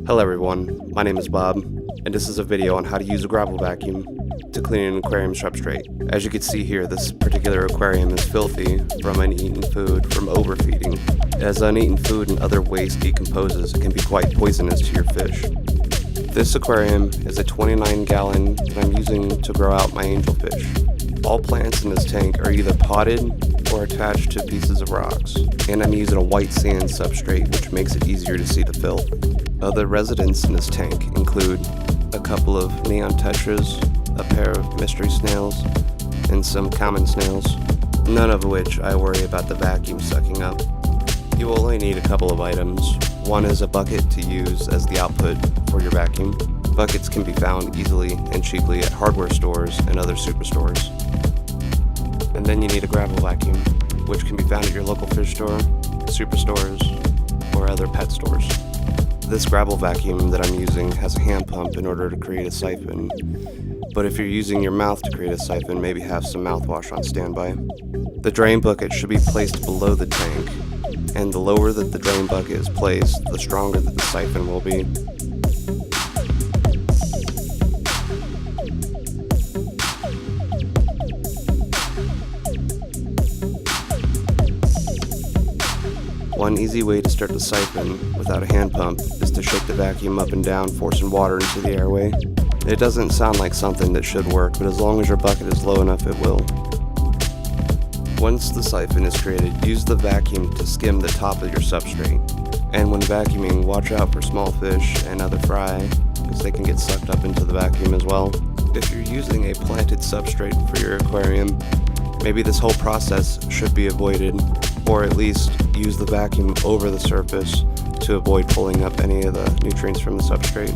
Hello everyone, my name is Bob, and this is a video on how to use a gravel vacuum to clean an aquarium substrate. As you can see here, this particular aquarium is filthy from uneaten food from overfeeding. As uneaten food and other waste decomposes, it can be quite poisonous to your fish. This aquarium is a 29-gallon that I'm using to grow out my angelfish. All plants in this tank are either potted or attached to pieces of rocks, and I'm using a white sand substrate, which makes it easier to see the filth. Other residents in this tank include a couple of neon tetras, a pair of mystery snails, and some common snails, none of which I worry about the vacuum sucking up. You will only need a couple of items. One is a bucket to use as the output for your vacuum. Buckets can be found easily and cheaply at hardware stores and other superstores. And then you need a gravel vacuum, which can be found at your local fish store, superstores, or other pet stores. This gravel vacuum that I'm using has a hand pump in order to create a siphon, but if you're using your mouth to create a siphon, maybe have some mouthwash on standby. The drain bucket should be placed below the tank, and the lower that the drain bucket is placed, the stronger that the siphon will be. One easy way to start the siphon without a hand pump is to shake the vacuum up and down, forcing water into the airway. It doesn't sound like something that should work, but as long as your bucket is low enough, it will. Once the siphon is created, use the vacuum to skim the top of your substrate. And when vacuuming, watch out for small fish and other fry, because they can get sucked up into the vacuum as well. If you're using a planted substrate for your aquarium, maybe this whole process should be avoided, or at least use the vacuum over the surface to avoid pulling up any of the nutrients from the substrate.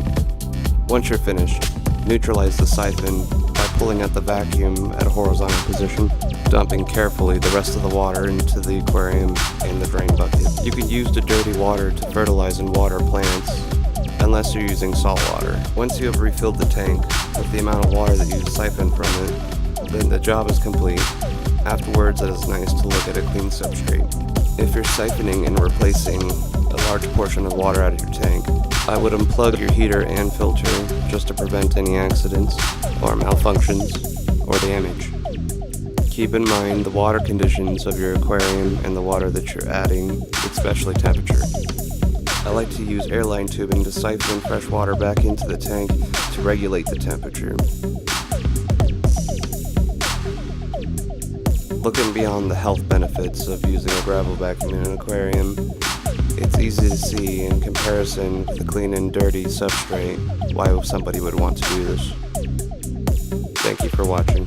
Once you're finished, neutralize the siphon by pulling out the vacuum at a horizontal position, dumping carefully the rest of the water into the aquarium and the drain bucket. You can use the dirty water to fertilize and water plants, unless you're using salt water. Once you have refilled the tank with the amount of water that you siphon from it, then the job is complete. Afterwards, it is nice to look at a clean substrate. If you're siphoning and replacing a large portion of water out of your tank, I would unplug your heater and filter just to prevent any accidents or malfunctions or damage. Keep in mind the water conditions of your aquarium and the water that you're adding, especially temperature. I like to use airline tubing to siphon fresh water back into the tank to regulate the temperature. Looking beyond the health benefits of using a gravel vacuum in an aquarium, it's easy to see in comparison with a clean and dirty substrate why somebody would want to do this. Thank you for watching.